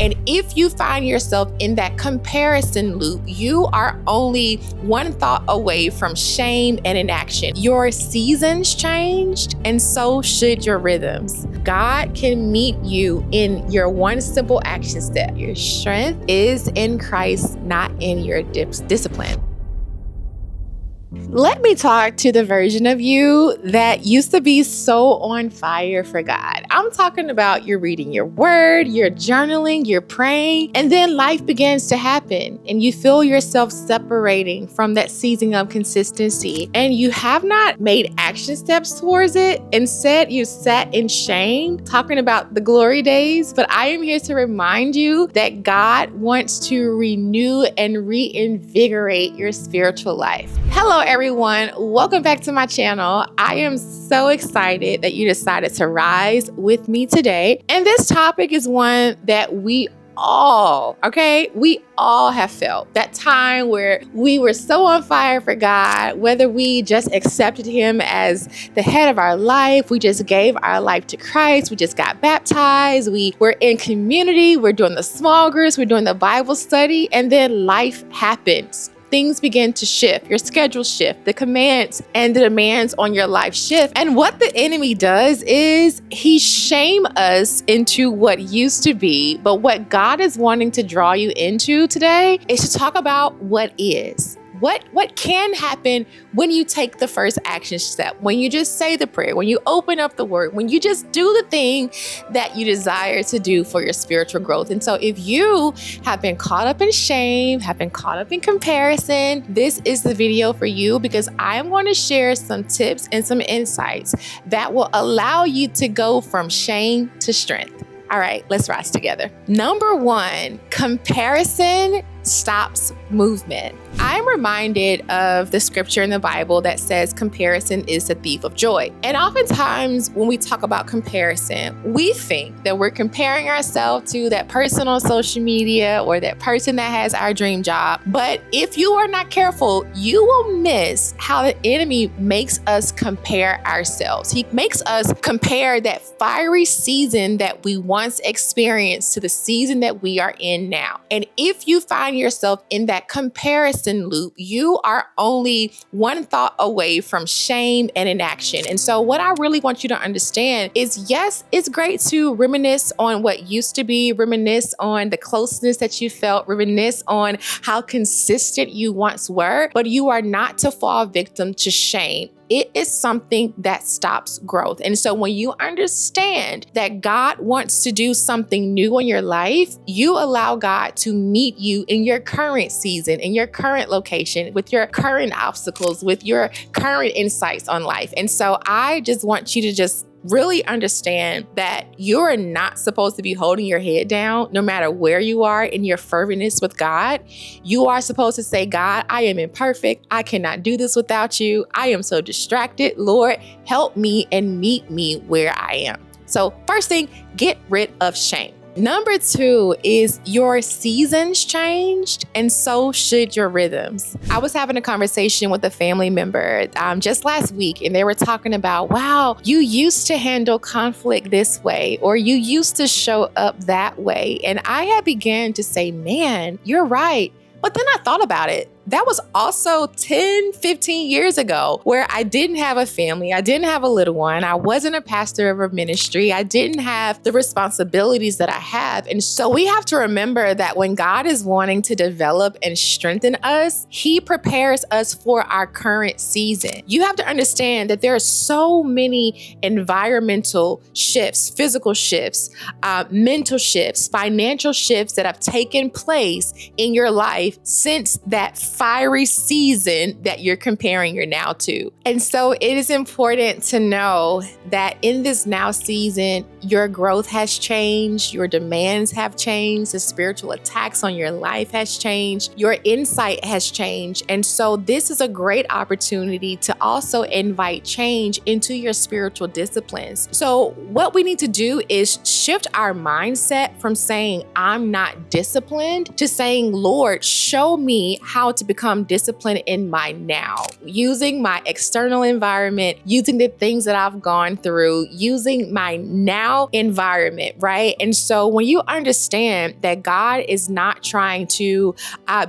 And if you find yourself in that comparison loop, you are only one thought away from shame and inaction. Your seasons changed, and so should your rhythms. God can meet you in your one simple action step. Your strength is in Christ, not in your discipline. Let me talk to the version of you that used to be so on fire for God. I'm talking about you're reading your word, you're journaling, you're praying, and then life begins to happen and you feel yourself separating from that season of consistency and you have not made action steps towards it. Instead, you sat in shame talking about the glory days. But I am here to remind you that God wants to renew and reinvigorate your spiritual life. Hello, everyone. Welcome back to my channel. I am so excited that you decided to rise with me today. And this topic is one that we all have felt. That time where we were so on fire for God, whether we just accepted Him as the head of our life, we just gave our life to Christ, we just got baptized, we were in community, we're doing the small groups, we're doing the Bible study, and then life happens. Things begin to shift, your schedule shift, the commands and the demands on your life shift. And what the enemy does is he shame us into what used to be. But what God is wanting to draw you into today is to talk about what is. What can happen when you take the first action step, when you just say the prayer, when you open up the word, when you just do the thing that you desire to do for your spiritual growth. And so if you have been caught up in shame, have been caught up in comparison, this is the video for you because I'm going to share some tips and some insights that will allow you to go from shame to strength. All right, let's rise together. Number one, comparison stops movement. I'm reminded of the scripture in the Bible that says comparison is the thief of joy. And oftentimes when we talk about comparison, we think that we're comparing ourselves to that person on social media or that person that has our dream job. But if you are not careful, you will miss how the enemy makes us compare ourselves. He makes us compare that fiery season that we once experienced to the season that we are in now. And if you find yourself in that comparison loop, you are only one thought away from shame and inaction. And so what I really want you to understand is, yes, it's great to reminisce on what used to be, reminisce on the closeness that you felt, reminisce on how consistent you once were, but you are not to fall victim to shame. It is something that stops growth. And so when you understand that God wants to do something new in your life, you allow God to meet you in your current season, in your current location, with your current obstacles, with your current insights on life. And so I just want you to just really understand that you're not supposed to be holding your head down no matter where you are in your ferventness with God. You are supposed to say, God, I am imperfect. I cannot do this without you. I am so distracted. Lord, help me and meet me where I am. So first thing, get rid of shame. Number two is your seasons changed, and so should your rhythms. I was having a conversation with a family member just last week, and they were talking about, wow, you used to handle conflict this way, or you used to show up that way. And I had began to say, man, you're right. But then I thought about it. That was also 10, 15 years ago where I didn't have a family. I didn't have a little one. I wasn't a pastor of a ministry. I didn't have the responsibilities that I have. And so we have to remember that when God is wanting to develop and strengthen us, He prepares us for our current season. You have to understand that there are so many environmental shifts, physical shifts, mental shifts, financial shifts that have taken place in your life since that fiery season that you're comparing your now to. And so it is important to know that in this now season, your growth has changed, your demands have changed, the spiritual attacks on your life has changed, your insight has changed. And so this is a great opportunity to also invite change into your spiritual disciplines. So what we need to do is shift our mindset from saying, I'm not disciplined, to saying, Lord, show me how to become disciplined in my now, using my external environment, using the things that I've gone through, using my now now environment, right? And so when you understand that God is not trying to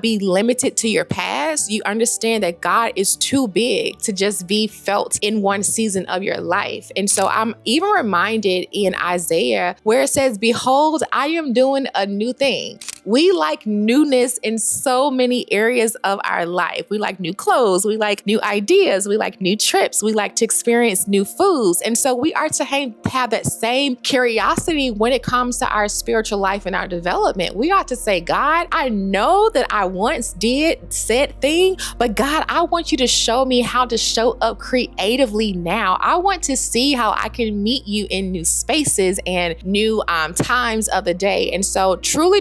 be limited to your past, you understand that God is too big to just be felt in one season of your life. And so I'm even reminded in Isaiah where it says, behold, I am doing a new thing. We like newness in so many areas of our life. We like new clothes. We like new ideas. We like new trips. We like to experience new foods. And so we are to have that same curiosity when it comes to our spiritual life and our development. We ought to say, God, I know that I once did said thing, but God, I want you to show me how to show up creatively now. I want to see how I can meet you in new spaces and new times of the day. And so truly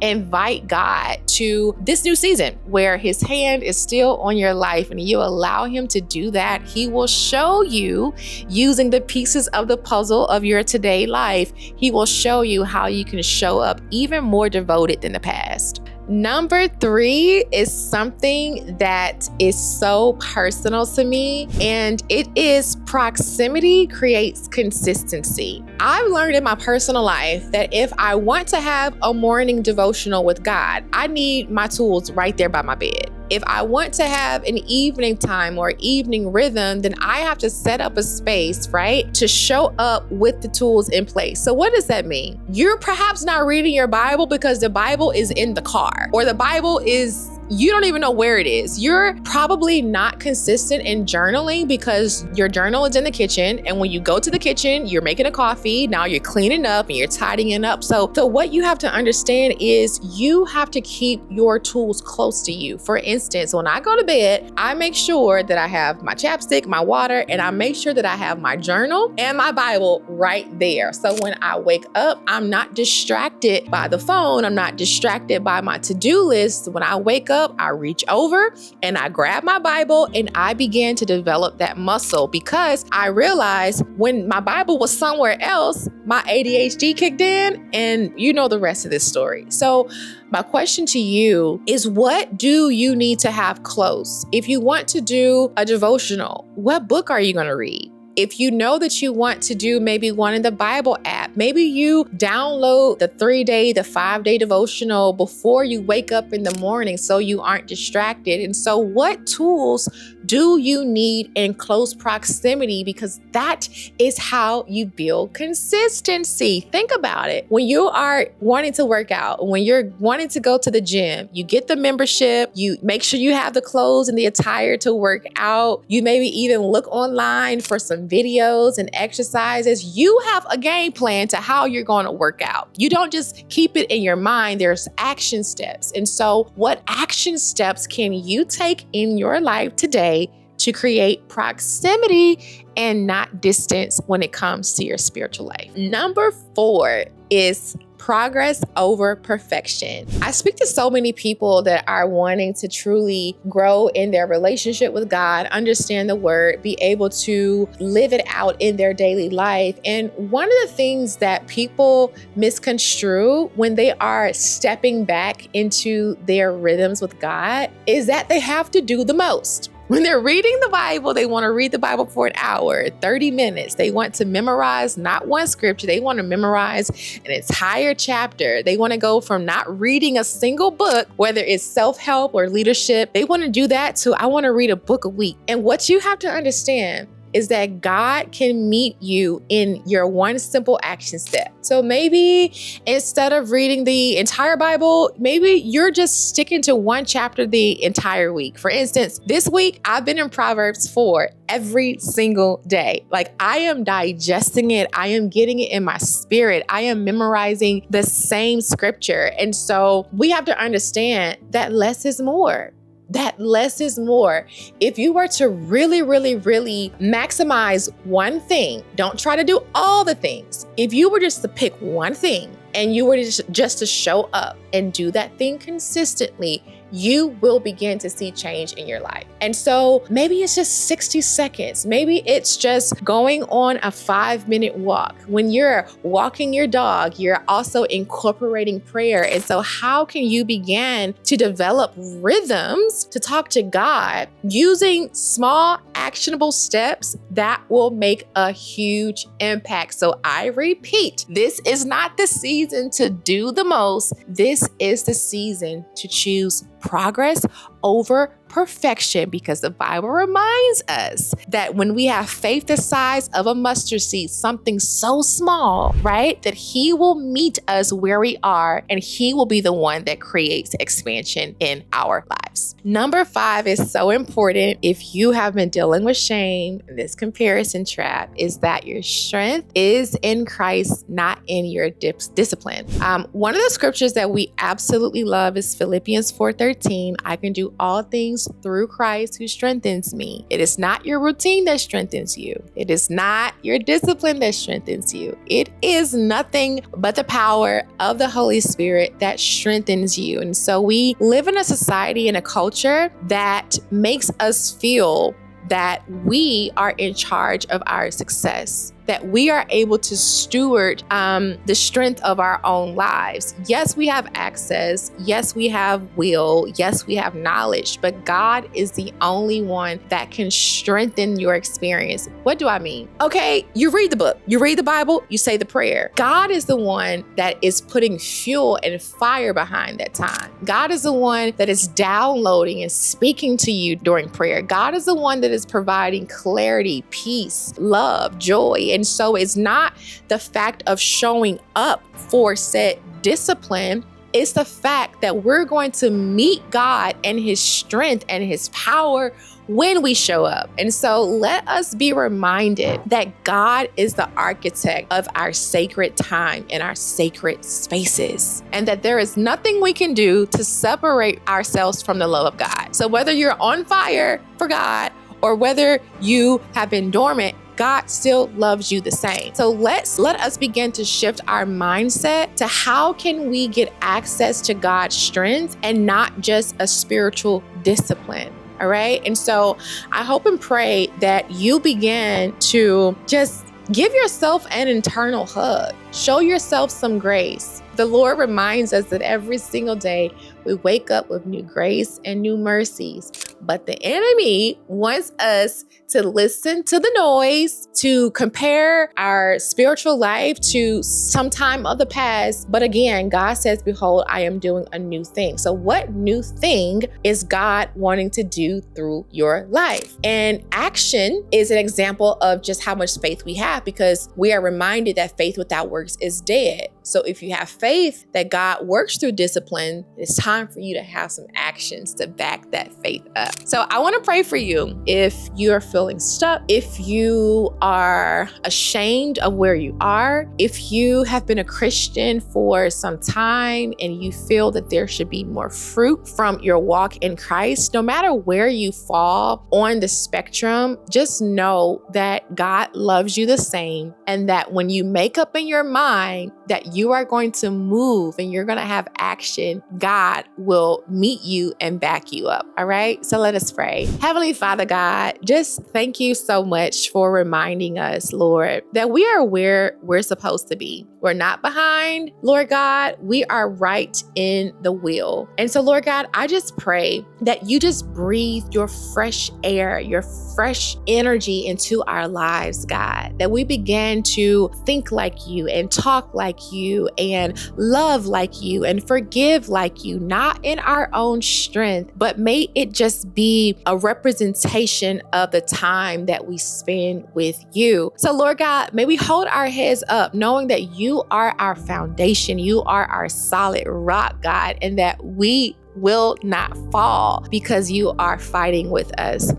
invite God to this new season where his hand is still on your life, and you allow him to do that. He will show you, using the pieces of the puzzle of your today life, he will show you how you can show up even more devoted than the past. Number 3 is something that is so personal to me, and it is proximity creates consistency. I've learned in my personal life that if I want to have a morning devotional with God, I need my tools right there by my bed. If I want to have an evening time or evening rhythm, then I have to set up a space, right, to show up with the tools in place. So what does that mean? You're perhaps not reading your Bible because the Bible is in the car, or the Bible is, you don't even know where it is. You're probably not consistent in journaling because your journal is in the kitchen. And when you go to the kitchen, you're making a coffee. Now you're cleaning up and you're tidying up. So what you have to understand is you have to keep your tools close to you. For instance, when I go to bed, I make sure that I have my chapstick, my water, and I make sure that I have my journal and my Bible right there. So when I wake up, I'm not distracted by the phone. I'm not distracted by my to-do list. When I wake up, I reach over and I grab my Bible and I began to develop that muscle, because I realized when my Bible was somewhere else, my ADHD kicked in, and you know the rest of this story. So my question to you is, what do you need to have close? If you want to do a devotional, what book are you going to read? If you know that you want to do maybe one in the Bible app, maybe you download the 3-day, the 5-day devotional before you wake up in the morning so you aren't distracted. And so what tools do you need in close proximity? Because that is how you build consistency. Think about it. When you are wanting to work out, when you're wanting to go to the gym, you get the membership, you make sure you have the clothes and the attire to work out. You maybe even look online for some videos and exercises. You have a game plan to how you're going to work out. You don't just keep it in your mind. There's action steps. And so what action steps can you take in your life today to create proximity and not distance when it comes to your spiritual life? Number 4 is progress over perfection. I speak to so many people that are wanting to truly grow in their relationship with God, understand the word, be able to live it out in their daily life. And one of the things that people misconstrue when they are stepping back into their rhythms with God is that they have to do the most. When they're reading the Bible, they want to read the Bible for an hour, 30 minutes. They want to memorize not one scripture. They want to memorize an entire chapter. They want to go from not reading a single book, whether it's self-help or leadership. They want to do that to, I want to read a book a week. And what you have to understand is that God can meet you in your one simple action step. So maybe instead of reading the entire Bible, maybe you're just sticking to one chapter the entire week. For instance, this week, I've been in Proverbs 4 every single day. Like, I am digesting it. I am getting it in my spirit. I am memorizing the same scripture. And so we have to understand that less is more. That less is more. If you were to really maximize one thing, don't try to do all the things. If you were just to pick one thing and you were just to show up and do that thing consistently, you will begin to see change in your life. And so maybe it's just 60 seconds. Maybe it's just going on a 5-minute walk. When you're walking your dog, you're also incorporating prayer. And so how can you begin to develop rhythms to talk to God using small actionable steps that will make a huge impact? So I repeat, this is not the season to do the most. This is the season to choose progress over perfection, because the Bible reminds us that when we have faith the size of a mustard seed, something so small, right, that He will meet us where we are, and He will be the one that creates expansion in our lives. Number 5 is so important. If you have been dealing with shame, this comparison trap, is that your strength is in Christ, not in your discipline. One of the scriptures that we absolutely love is Philippians 4:13. I can do all things through Christ who strengthens me. It is not your routine that strengthens you. It is not your discipline that strengthens you. It is nothing but the power of the Holy Spirit that strengthens you. And so we live in a society and a culture that makes us feel that we are in charge of our success, that we are able to steward the strength of our own lives. Yes, we have access. Yes, we have will. Yes, we have knowledge, but God is the only one that can strengthen your experience. What do I mean? Okay, you read the book, you read the Bible, you say the prayer. God is the one that is putting fuel and fire behind that time. God is the one that is downloading and speaking to you during prayer. God is the one that is providing clarity, peace, love, joy. And so it's not the fact of showing up for said discipline. It's the fact that we're going to meet God and His strength and His power when we show up. And so let us be reminded that God is the architect of our sacred time and our sacred spaces, and that there is nothing we can do to separate ourselves from the love of God. So whether you're on fire for God or whether you have been dormant, God still loves you the same. So let us begin to shift our mindset to how can we get access to God's strength and not just a spiritual discipline. All right. And so I hope and pray that you begin to just give yourself an internal hug. Show yourself some grace. The Lord reminds us that every single day we wake up with new grace and new mercies. But the enemy wants us to listen to the noise, to compare our spiritual life to some time of the past. But again, God says, behold, I am doing a new thing. So what new thing is God wanting to do through your life? And action is an example of just how much faith we have, because we are reminded that faith without works is dead. So if you have faith that God works through discipline, it's time for you to have some actions to back that faith up. So I want to pray for you. If you're feeling stuck, if you are ashamed of where you are, if you have been a Christian for some time and you feel that there should be more fruit from your walk in Christ, no matter where you fall on the spectrum, just know that God loves you the same, and that when you make up in your mind that you are going to move and you're going to have action, God will meet you and back you up. All right. So let us pray. Heavenly Father God, just thank you so much for reminding us, Lord, that we are where we're supposed to be. We're not behind, Lord God. We are right in the will. And so, Lord God, I just pray that you just breathe your fresh air, your fresh energy into our lives, God, that we begin to think like you and talk like you and love like you and forgive like you, not in our own strength, but may it just be a representation of the time that we spend with you. So Lord God, may we hold our heads up knowing that you are our foundation, you are our solid rock, God, and that we will not fall because you are fighting with us.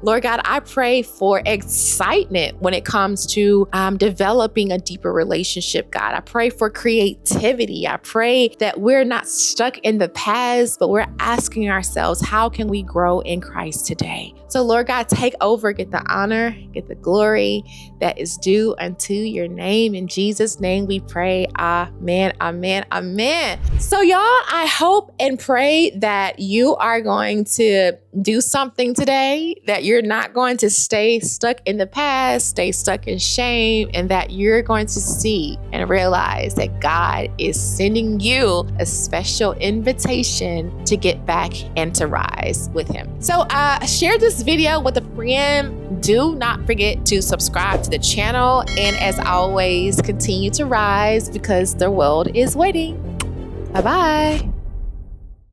Lord God, I pray for excitement when it comes to developing a deeper relationship, God. I pray for creativity. I pray that we're not stuck in the past, but we're asking ourselves, how can we grow in Christ today? So Lord God, take over, get the honor, get the glory that is due unto your name. In Jesus' name we pray. Amen, amen, amen. So y'all, I hope and pray that you are going to do something today, that you're not going to stay stuck in the past, stay stuck in shame, and that you're going to see and realize that God is sending you a special invitation to get back and to rise with him. So share this video with a friend. Do not forget to subscribe to the channel. And as always, continue to rise because the world is waiting. Bye-bye.